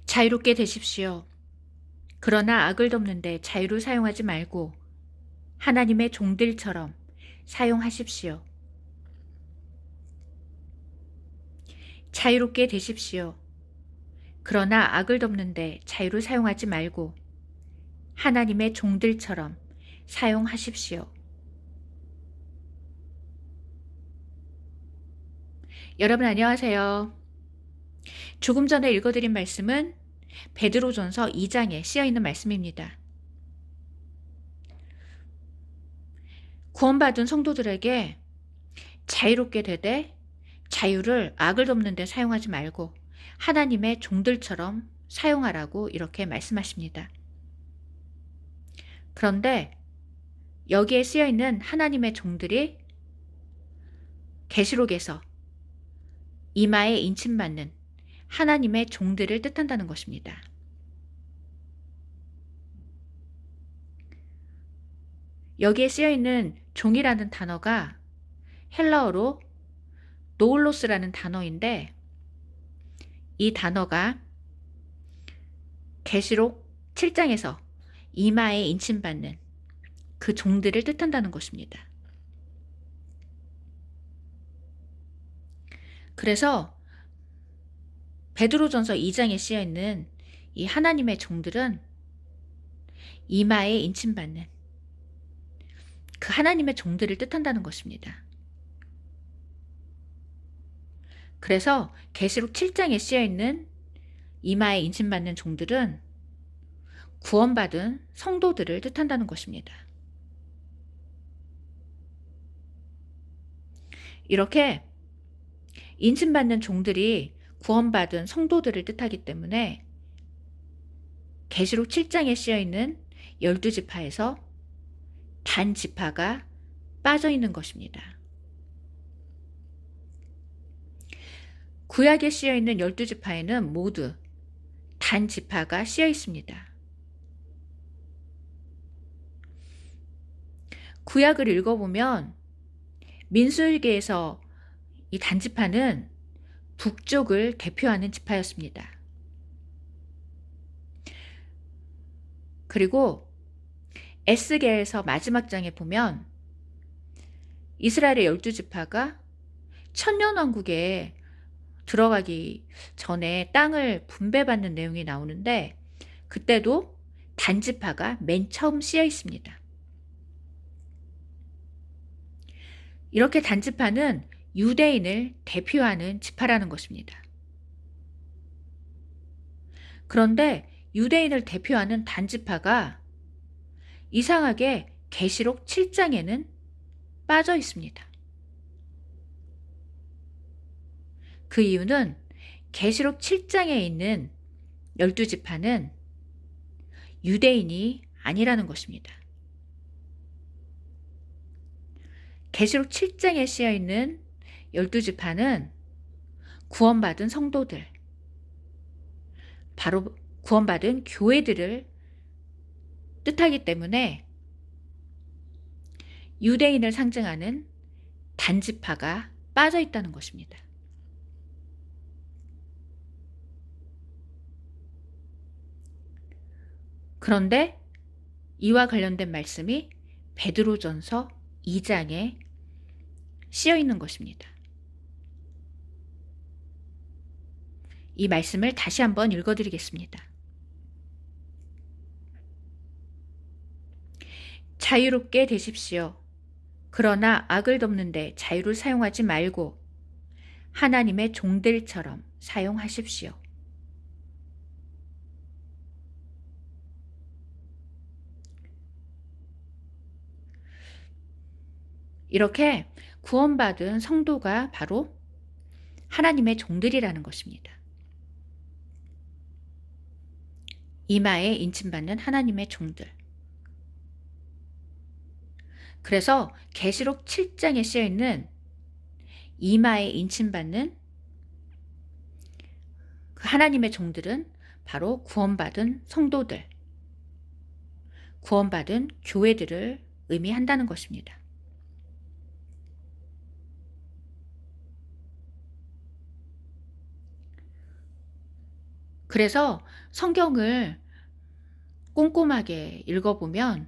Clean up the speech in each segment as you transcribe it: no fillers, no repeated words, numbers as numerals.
자유롭게 되십시오. 그러나 악을 덮는데 자유를 사용하지 말고 하나님의 종들처럼 사용하십시오. 자유롭게 되십시오. 그러나 악을 덮는데 자유를 사용하지 말고 하나님의 종들처럼 사용하십시오. 여러분 안녕하세요. 조금 전에 읽어드린 말씀은 베드로전서 2장에 쓰여있는 말씀입니다. 구원받은 성도들에게 자유롭게 되되 자유를 악을 덮는 데 사용하지 말고 하나님의 종들처럼 사용하라고 이렇게 말씀하십니다. 그런데 여기에 쓰여있는 하나님의 종들이 계시록에서 이마에 인침받는 하나님의 종들을 뜻한다는 것입니다. 여기에 쓰여있는 종이라는 단어가 헬라어로 노울로스라는 단어인데 이 단어가 계시록 7장에서 이마에 인침받는 그 종들을 뜻한다는 것입니다. 그래서 베드로전서 2장에 쓰여있는 이 하나님의 종들은 이마에 인침받는 그 하나님의 종들을 뜻한다는 것입니다. 그래서 계시록 7장에 쓰여있는 이마에 인침받는 종들은 구원받은 성도들을 뜻한다는 것입니다. 이렇게 인침받는 종들이 구원받은 성도들을 뜻하기 때문에 계시록 7장에 쓰여있는 12지파에서 단 지파가 빠져 있는 것입니다. 구약에 쓰여있는 12지파에는 모두 단 지파가 쓰여 있습니다. 구약을 읽어보면 민수일기에서 이 단지파는 북쪽을 대표하는 지파였습니다. 그리고 에스겔에서 마지막 장에 보면 이스라엘의 12지파가 천년왕국에 들어가기 전에 땅을 분배받는 내용이 나오는데 그때도 단지파가 맨 처음 쓰여 있습니다. 이렇게 단지파는 유대인을 대표하는 지파라는 것입니다. 그런데 유대인을 대표하는 단지파가 이상하게 계시록 7장에는 빠져 있습니다. 그 이유는 계시록 7장에 있는 12지파는 유대인이 아니라는 것입니다. 계시록 7장에 쓰여 있는 12지파는 구원받은 성도들, 바로 구원받은 교회들을 뜻하기 때문에 유대인을 상징하는 단지파가 빠져 있다는 것입니다. 그런데 이와 관련된 말씀이 베드로전서 2장에 쓰여 있는 것입니다. 이 말씀을 다시 한번 읽어드리겠습니다. 자유롭게 되십시오. 그러나 악을 덮는데 자유를 사용하지 말고 하나님의 종들처럼 사용하십시오. 이렇게 구원받은 성도가 바로 하나님의 종들이라는 것입니다. 이마에 인침받는 하나님의 종들. 그래서 계시록 7장에 쓰여 있는 이마에 인침받는 그 하나님의 종들은 바로 구원받은 성도들, 구원받은 교회들을 의미한다는 것입니다. 그래서 성경을 꼼꼼하게 읽어보면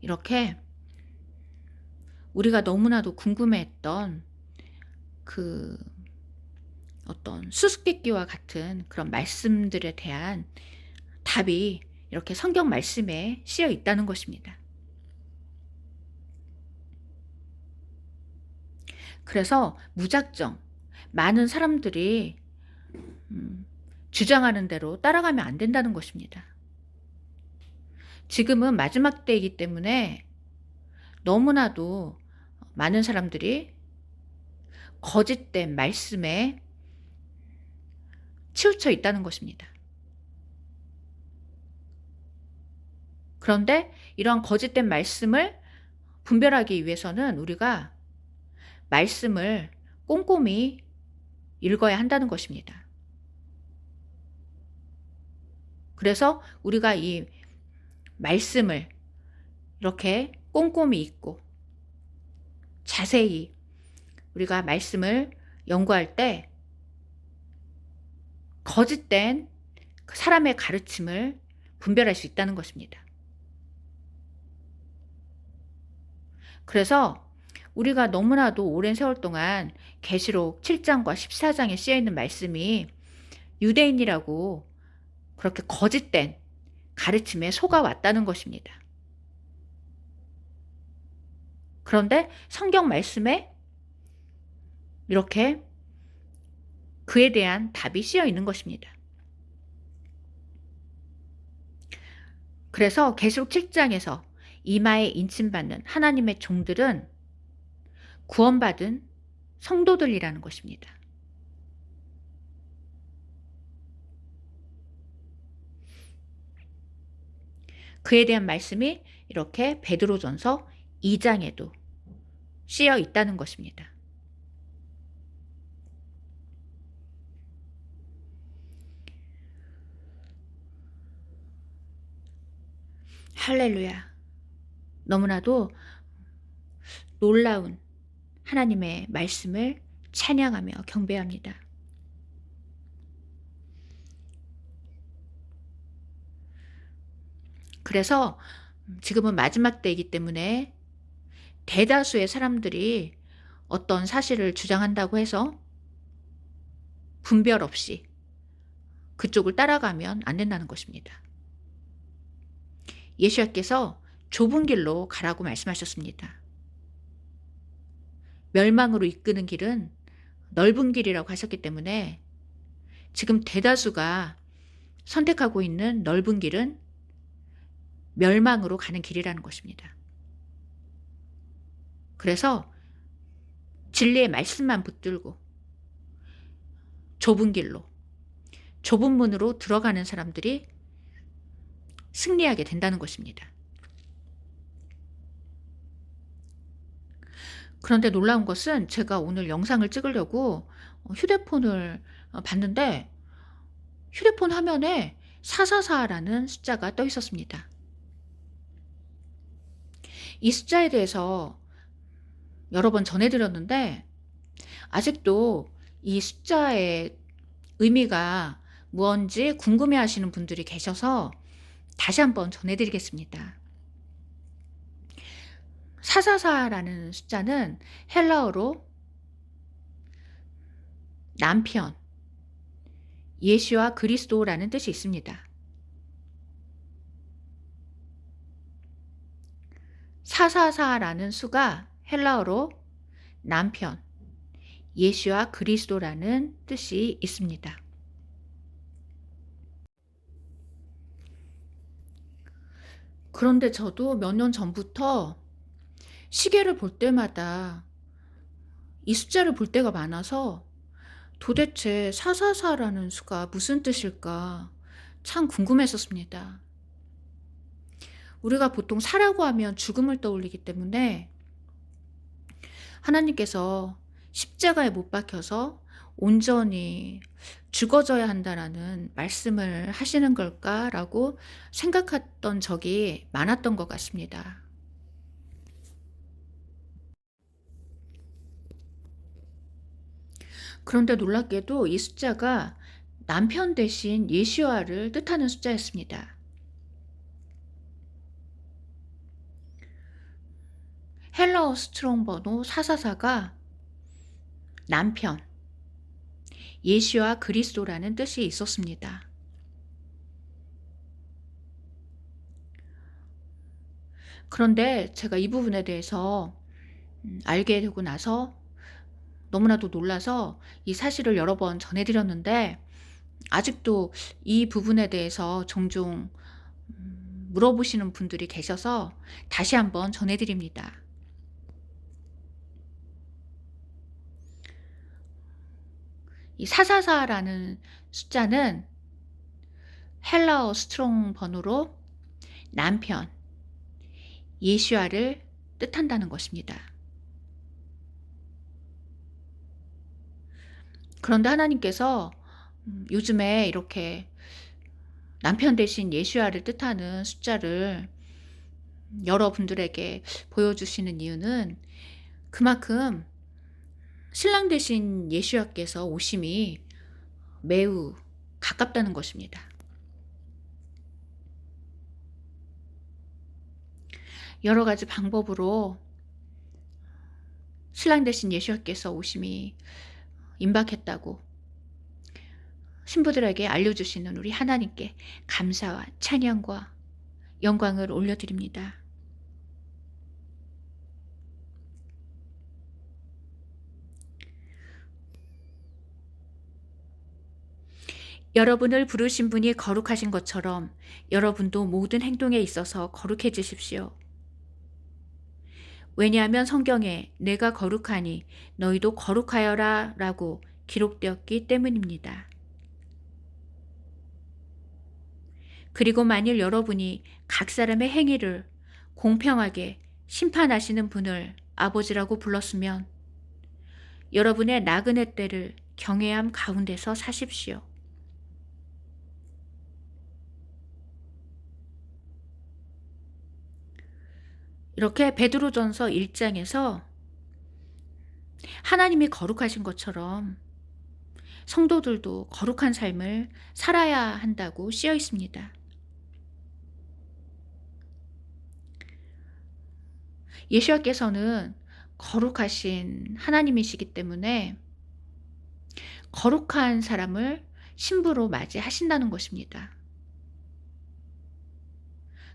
이렇게 우리가 너무나도 궁금해했던 그 어떤 수수께끼와 같은 그런 말씀들에 대한 답이 이렇게 성경 말씀에 씌어 있다는 것입니다. 그래서 무작정 많은 사람들이 주장하는 대로 따라가면 안 된다는 것입니다. 지금은 마지막 때이기 때문에 너무나도 많은 사람들이 거짓된 말씀에 치우쳐 있다는 것입니다. 그런데 이러한 거짓된 말씀을 분별하기 위해서는 우리가 말씀을 꼼꼼히 읽어야 한다는 것입니다. 그래서 우리가 이 말씀을 이렇게 꼼꼼히 읽고 자세히 우리가 말씀을 연구할 때 거짓된 그 사람의 가르침을 분별할 수 있다는 것입니다. 그래서 우리가 너무나도 오랜 세월 동안 계시록 7장과 14장에 쓰여 있는 말씀이 유대인이라고 그렇게 거짓된 가르침에 속아왔다는 것입니다. 그런데 성경 말씀에 이렇게 그에 대한 답이 씌어 있는 것입니다. 그래서 계시록 7장에서 이마에 인침받는 하나님의 종들은 구원받은 성도들이라는 것입니다. 그에 대한 말씀이 이렇게 베드로전서 2장에도 씌어 있다는 것입니다. 할렐루야. 너무나도 놀라운 하나님의 말씀을 찬양하며 경배합니다. 그래서 지금은 마지막 때이기 때문에 대다수의 사람들이 어떤 사실을 주장한다고 해서 분별 없이 그쪽을 따라가면 안 된다는 것입니다. 예수님께서 좁은 길로 가라고 말씀하셨습니다. 멸망으로 이끄는 길은 넓은 길이라고 하셨기 때문에 지금 대다수가 선택하고 있는 넓은 길은 멸망으로 가는 길이라는 것입니다. 그래서 진리의 말씀만 붙들고 좁은 길로, 좁은 문으로 들어가는 사람들이 승리하게 된다는 것입니다. 그런데 놀라운 것은 제가 오늘 영상을 찍으려고 휴대폰을 봤는데 휴대폰 화면에 444라는 숫자가 떠 있었습니다. 이 숫자에 대해서 여러 번 전해드렸는데 아직도 이 숫자의 의미가 무언지 궁금해하시는 분들이 계셔서 다시 한번 전해드리겠습니다. 444라는 숫자는 헬라어로 남편, 예수와 그리스도라는 뜻이 있습니다. 444라는 수가 헬라어로 남편, 예수와 그리스도라는 뜻이 있습니다. 그런데 저도 몇 년 전부터 시계를 볼 때마다 이 숫자를 볼 때가 많아서 도대체 444라는 수가 무슨 뜻일까 참 궁금했었습니다. 우리가 보통 사라고 하면 죽음을 떠올리기 때문에 하나님께서 십자가에 못 박혀서 온전히 죽어져야 한다라는 말씀을 하시는 걸까라고 생각했던 적이 많았던 것 같습니다. 그런데 놀랍게도 이 숫자가 남편 대신 예시와를 뜻하는 숫자였습니다. 헬라어 스트롱 번호 444가 남편, 예시와 그리스도라는 뜻이 있었습니다. 그런데 제가 이 부분에 대해서 알게 되고 나서 너무나도 놀라서 이 사실을 여러 번 전해드렸는데, 아직도 이 부분에 대해서 종종 물어보시는 분들이 계셔서 다시 한번 전해드립니다. 이 444라는 숫자는 헬라어 스트롱 번호로 남편, 예슈아를 뜻한다는 것입니다. 그런데 하나님께서 요즘에 이렇게 남편 대신 예슈아를 뜻하는 숫자를 여러분들에게 보여주시는 이유는 그만큼 신랑 대신 예수야께서 오심이 매우 가깝다는 것입니다. 여러 가지 방법으로 신랑 대신 예수야께서 오심이 임박했다고 신부들에게 알려주시는 우리 하나님께 감사와 찬양과 영광을 올려드립니다. 여러분을 부르신 분이 거룩하신 것처럼 여러분도 모든 행동에 있어서 거룩해지십시오. 왜냐하면 성경에 내가 거룩하니 너희도 거룩하여라 라고 기록되었기 때문입니다. 그리고 만일 여러분이 각 사람의 행위를 공평하게 심판하시는 분을 아버지라고 불렀으면 여러분의 나그네 때를 경외함 가운데서 사십시오. 이렇게 베드로전서 1장에서 하나님이 거룩하신 것처럼 성도들도 거룩한 삶을 살아야 한다고 쓰여 있습니다. 예수께서는 거룩하신 하나님이시기 때문에 거룩한 사람을 신부로 맞이하신다는 것입니다.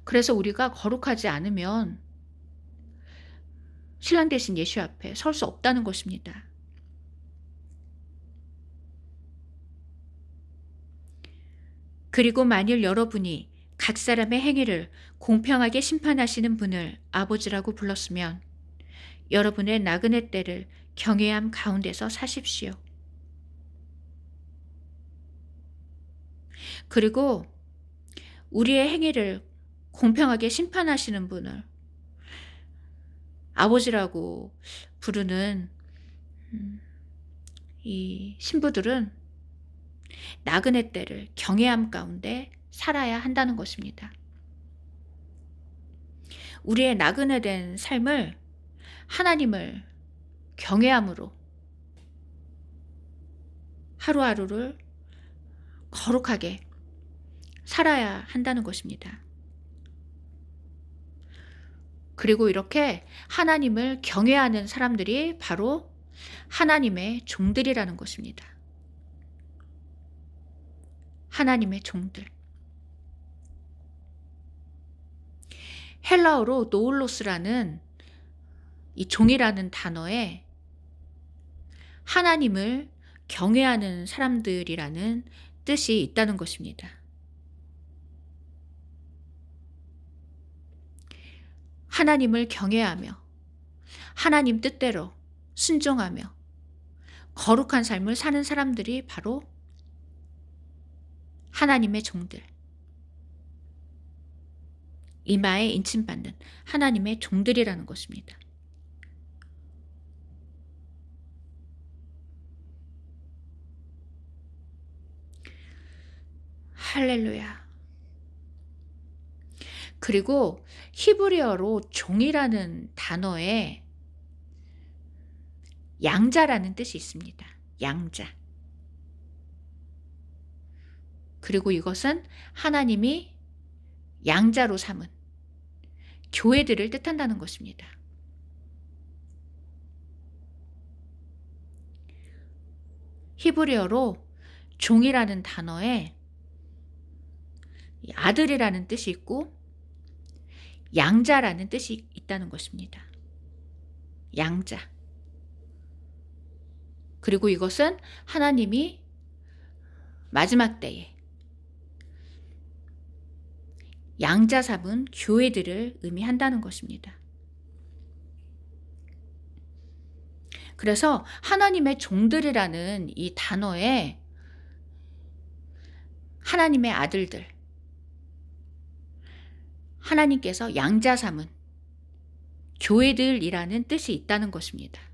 그래서 우리가 거룩하지 않으면 신랑 대신 예수 앞에 설 수 없다는 것입니다. 그리고 만일 여러분이 각 사람의 행위를 공평하게 심판하시는 분을 아버지라고 불렀으면 여러분의 나그네 때를 경외함 가운데서 사십시오. 그리고 우리의 행위를 공평하게 심판하시는 분을 아버지라고 부르는 이 신부들은 나그네 때를 경외함 가운데 살아야 한다는 것입니다. 우리의 나그네 된 삶을 하나님을 경외함으로 하루하루를 거룩하게 살아야 한다는 것입니다. 그리고 이렇게 하나님을 경외하는 사람들이 바로 하나님의 종들이라는 것입니다. 하나님의 종들. 헬라어로 노울로스라는 이 종이라는 단어에 하나님을 경외하는 사람들이라는 뜻이 있다는 것입니다. 하나님을 경외하며 하나님 뜻대로 순종하며 거룩한 삶을 사는 사람들이 바로 하나님의 종들, 이마에 인침받는 하나님의 종들이라는 것입니다. 할렐루야. 그리고 히브리어로 종이라는 단어에 양자라는 뜻이 있습니다. 양자. 그리고 이것은 하나님이 양자로 삼은 교회들을 뜻한다는 것입니다. 히브리어로 종이라는 단어에 아들이라는 뜻이 있고 양자라는 뜻이 있다는 것입니다. 양자. 그리고 이것은 하나님이 마지막 때에 양자 삼은 교회들을 의미한다는 것입니다. 그래서 하나님의 종들이라는 이 단어에 하나님의 아들들, 하나님께서 양자 삼은 교회들이라는 뜻이 있다는 것입니다.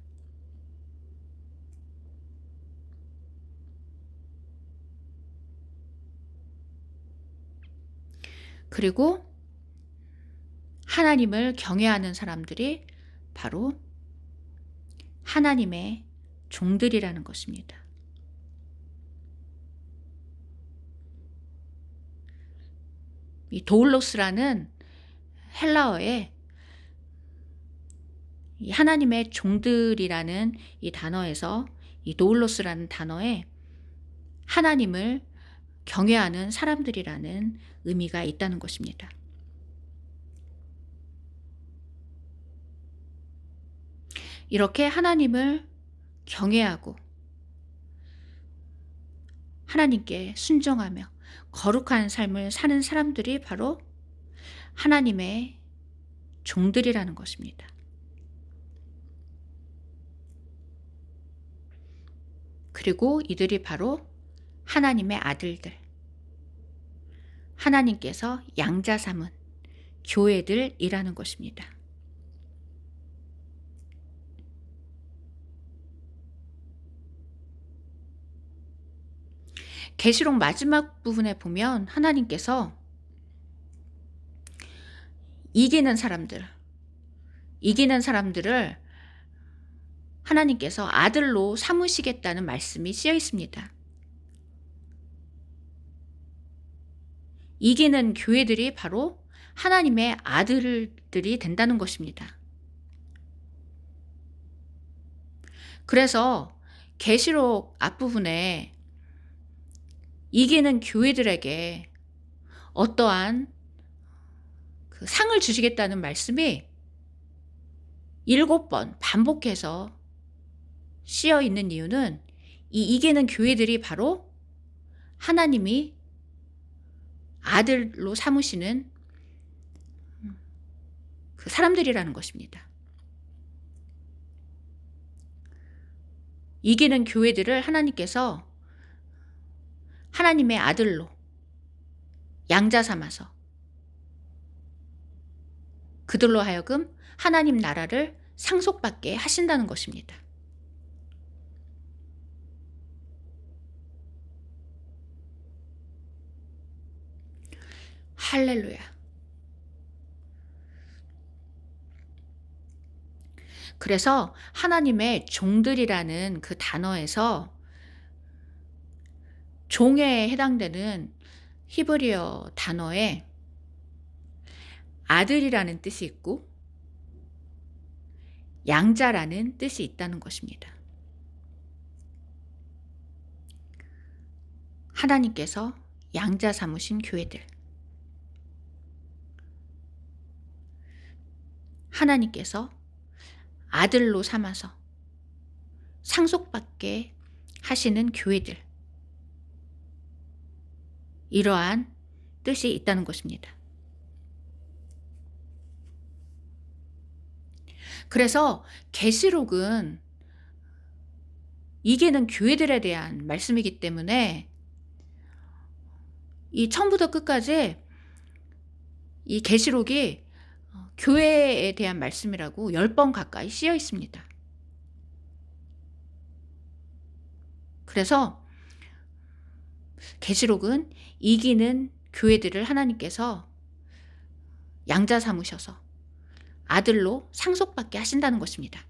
그리고 하나님을 경외하는 사람들이 바로 하나님의 종들이라는 것입니다. 이 도울로스라는 헬라어에 이 하나님의 종들이라는 이 단어에서 이 도울로스라는 단어에 하나님을 경외하는 사람들이라는 의미가 있다는 것입니다. 이렇게 하나님을 경외하고 하나님께 순종하며 거룩한 삶을 사는 사람들이 바로 하나님의 종들이라는 것입니다. 그리고 이들이 바로 하나님의 아들들, 하나님께서 양자 삼은 교회들이라는 것입니다. 계시록 마지막 부분에 보면 하나님께서 이기는 사람들을 하나님께서 아들로 삼으시겠다는 말씀이 쓰여 있습니다. 이기는 교회들이 바로 하나님의 아들들이 된다는 것입니다. 그래서 계시록 앞부분에 이기는 교회들에게 어떠한 그 상을 주시겠다는 말씀이 7번 반복해서 쓰여 있는 이유는 이 이기는 교회들이 바로 하나님이 아들로 삼으시는 그 사람들이라는 것입니다. 이기는 교회들을 하나님께서 하나님의 아들로 양자 삼아서 그들로 하여금 하나님 나라를 상속받게 하신다는 것입니다. 할렐루야. 그래서 하나님의 종들이라는 그 단어에서 종에 해당되는 히브리어 단어에 아들이라는 뜻이 있고 양자라는 뜻이 있다는 것입니다. 하나님께서 양자 삼으신 교회들, 하나님께서 아들로 삼아서 상속받게 하시는 교회들, 이러한 뜻이 있다는 것입니다. 그래서 계시록은 이기는 교회들에 대한 말씀이기 때문에 이 처음부터 끝까지 이 계시록이 교회에 대한 말씀이라고 10번 가까이 쓰여 있습니다. 그래서 계시록은 이기는 교회들을 하나님께서 양자 삼으셔서 아들로 상속받게 하신다는 것입니다.